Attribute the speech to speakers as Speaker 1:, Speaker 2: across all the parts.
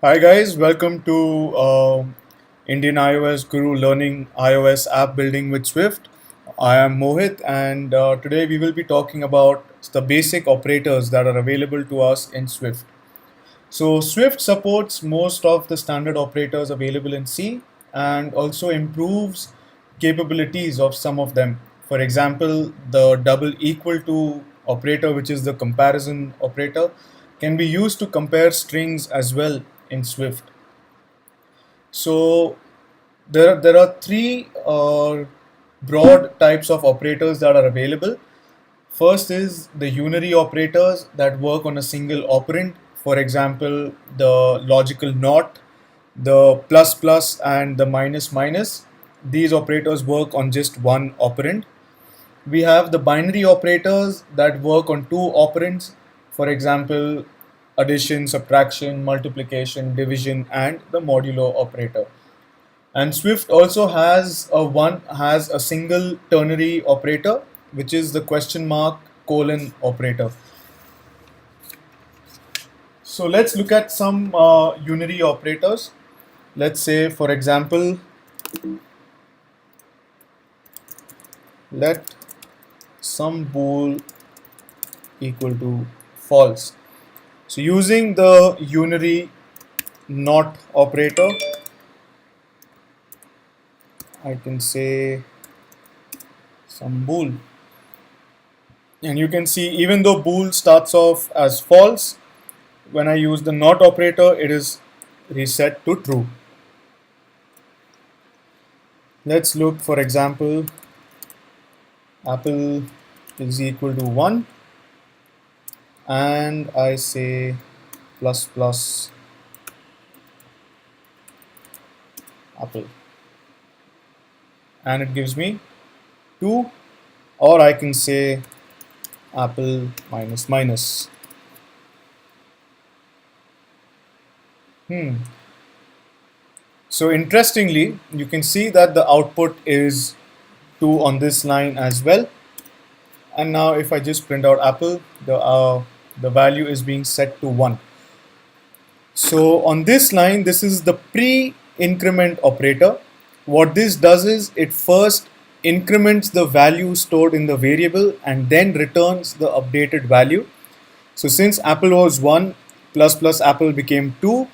Speaker 1: Hi guys, welcome to Indian iOS Guru Learning iOS app building with Swift. I am Mohit and today we will be talking about the basic operators that are available to us in Swift. So Swift supports most of the standard operators available in C and also improves capabilities of some of them. For example, the double equal to operator, which is the comparison operator, can be used to compare strings as well in Swift. So there are three broad types of operators that are available. First is the unary operators that work on a single operand. For example, the logical not, the plus plus, and the minus minus. These operators work on just one operand. We have the binary operators that work on two operands. For example, addition, subtraction, multiplication, division, and the modulo operator. And Swift also has a single ternary operator, which is the question mark colon operator. So let's look at some unary operators. Let's say, for example, let some bool equal to false. So using the unary not operator, I can say some bool. And you can see even though bool starts off as false, when I use the not operator, it is reset to true. Let's look, for example, apple is equal to 1 and I say plus plus apple and it gives me 2, or I can say apple minus minus. So interestingly, you can see that the output is 2 on this line as well. And now if I just print out apple, the value is being set to 1. So on this line, this is the pre-increment operator. What this does is it first increments the value stored in the variable and then returns the updated value. So since apple was 1, plus plus apple became 2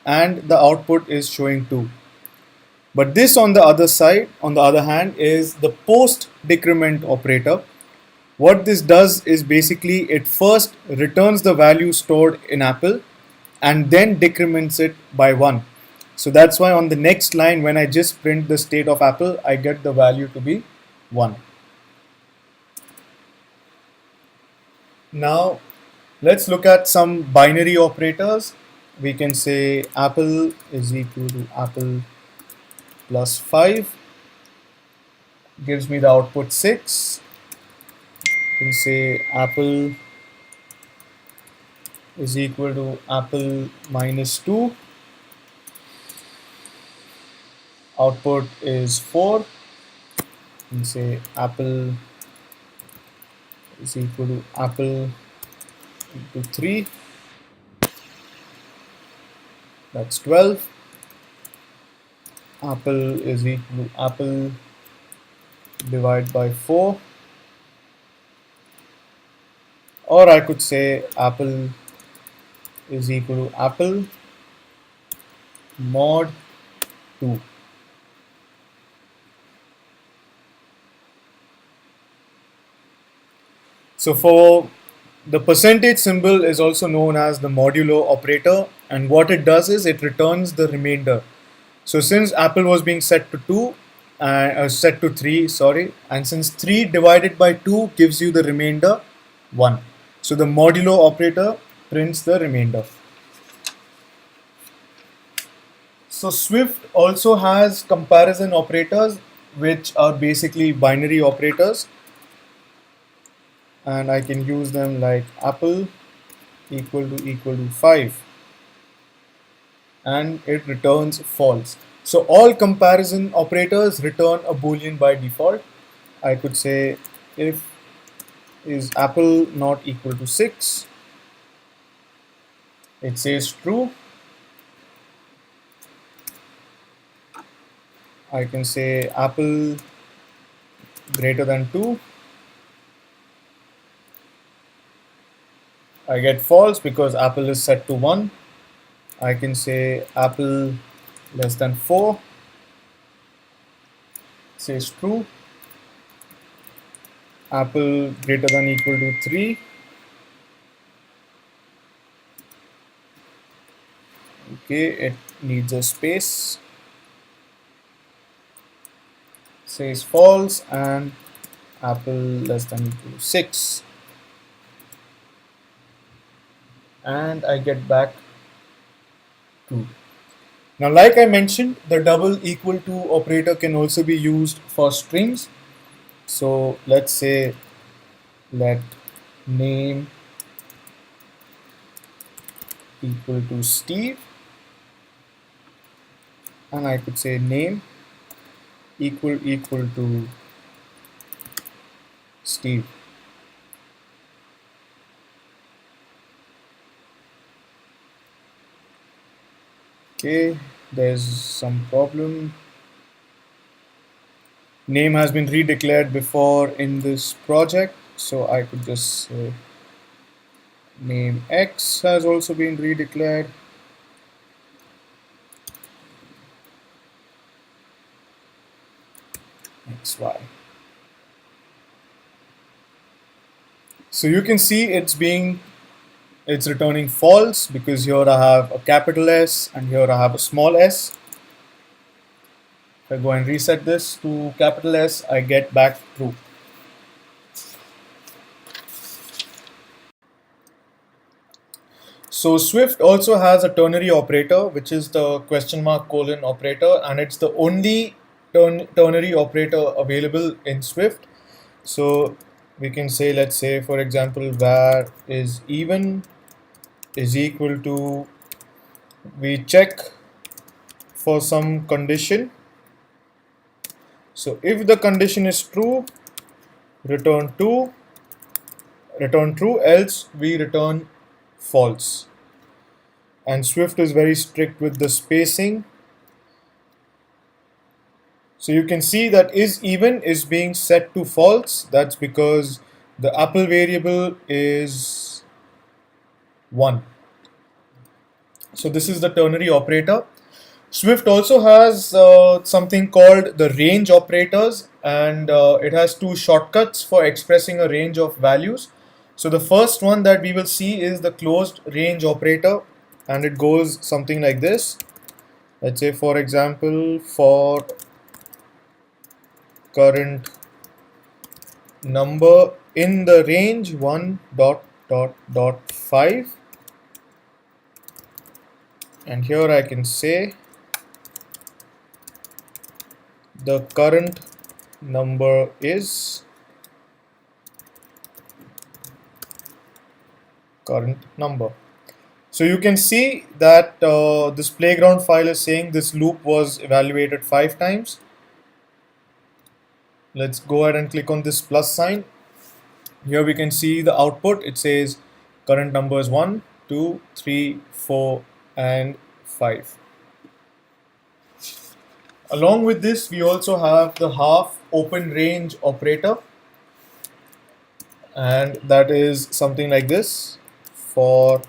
Speaker 1: and the output is showing 2. But this on the other side, on the other hand, is the post decrement operator. What this does is basically it first returns the value stored in apple and then decrements it by 1. So that's why on the next line, when I just print the state of apple, I get the value to be 1. Now let's look at some binary operators. We can say apple is equal to apple plus 5 gives me the output 6. You can say apple is equal to apple minus 2. Output is 4. You can say apple is equal to apple into 3. That's 12. Apple is equal to apple divided by 4. Or I could say apple is equal to apple mod 2. So for the percentage symbol is also known as the modulo operator, and what it does is it returns the remainder. So since apple was being set to 2, set to 3, sorry, and since 3 divided by 2 gives you the remainder 1. So the modulo operator prints the remainder. So Swift also has comparison operators, which are basically binary operators, and I can use them like apple equal to 5 and it returns false. So all comparison operators return a boolean by default. I could say if is apple not equal to 6, it says true. I can say apple greater than 2. I get false because apple is set to 1. I can say apple less than 4, says true. Apple greater than equal to 3. Okay, it needs a space, says false, and apple less than equal to 6. And I get back 2. Now, like I mentioned, the double equal to operator can also be used for strings. So let's say let name equal to Steve, and I could say name equal to Steve. Okay, there's some problem. Name has been redeclared before in this project, so I could just say name X has also been redeclared. XY. So you can see it's returning false because here I have a capital S and here I have a small s. If I go and reset this to capital S, I get back true. So Swift also has a ternary operator, which is the question mark colon operator, and it's the only ternary operator available in Swift. So we can say, let's say, for example, var is even is equal to, we check for some condition. So if the condition is true, return true, else we return false. And Swift is very strict with the spacing. So you can see that is even is being set to false. That's because the apple variable is 1. So this is the ternary operator. Swift also has something called the range operators, and it has two shortcuts for expressing a range of values. So the first one that we will see is the closed range operator, and it goes something like this. Let's say, for example, for current number in the range 1 dot dot dot 5, and here I can say the current number is current number. So you can see that this playground file is saying this loop was evaluated 5 times. Let's go ahead and click on this plus sign. Here we can see the output. It says current number is 1, 2, 3, 4, and 5. Along with this, we also have the half open range operator, and that is something like this. For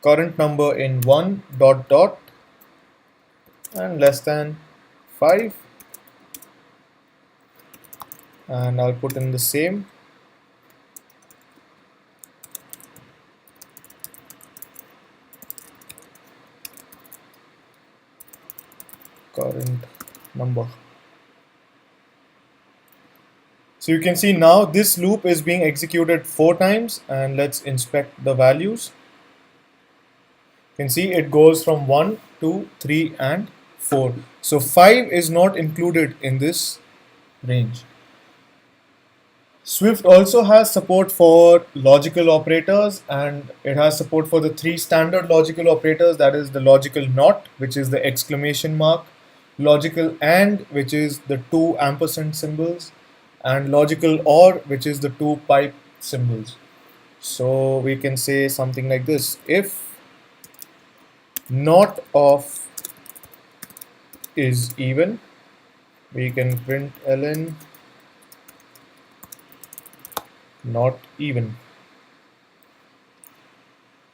Speaker 1: current number in 1 dot dot and less than 5, and I'll put in the same current number. So you can see now this loop is being executed 4 times, and let's inspect the values. You can see it goes from 1, 2, 3, and 4. So 5 is not included in this range. Swift also has support for logical operators, and it has support for the 3 standard logical operators, that is the logical not, which is the exclamation mark, logical and, which is the 2 ampersand symbols, and logical or, which is the 2 pipe symbols. So we can say something like this: if not of is even, we can print ln not even.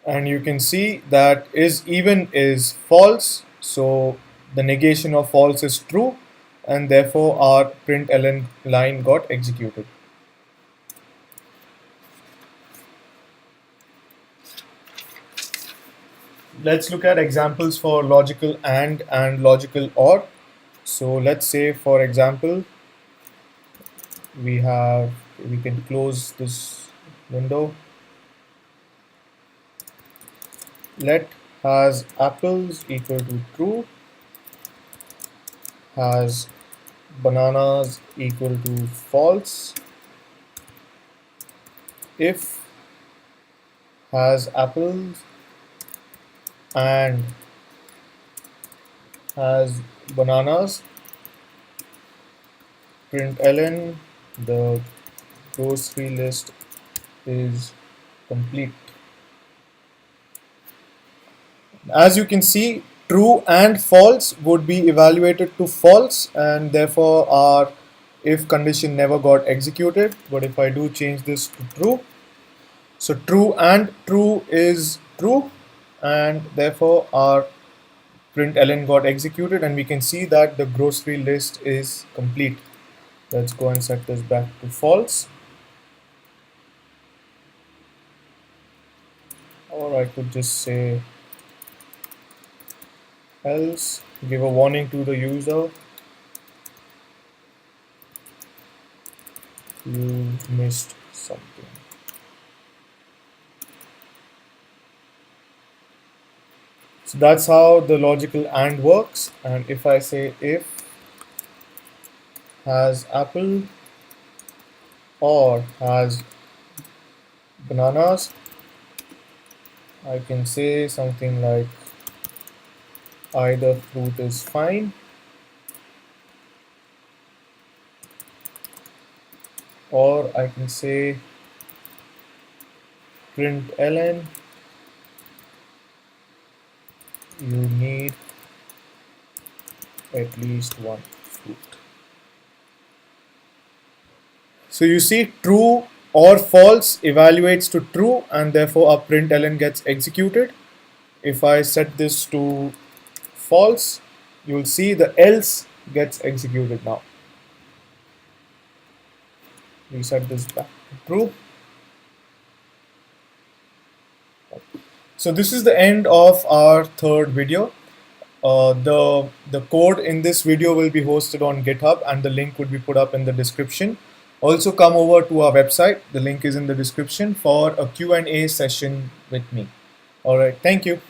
Speaker 1: And you can see that is even is false, so the negation of false is true, and therefore our println line got executed. Let's look at examples for logical and logical or. So let's say, for example, we can close this window. Let has apples equal to true, has bananas equal to false, if has apples and has bananas, println the grocery list is complete. As you can see, true and false would be evaluated to false, and therefore our if condition never got executed. But if I do change this to true, so true and true is true, and therefore our println got executed, and we can see that the grocery list is complete. Let's go and set this back to false. Or I could just say else, give a warning to the user, you missed something. So that's how the logical AND works. And if I say if has apple or has bananas, I can say something like either fruit is fine, or I can say println you need at least one fruit. So you see, true or false evaluates to true, and therefore our println gets executed. If I set this to false, you will see the else gets executed now. We set this back to true. So this is the end of our third video. The code in this video will be hosted on GitHub, and the link would be put up in the description. Also come over to our website. The link is in the description for a Q&A session with me. All right, thank you.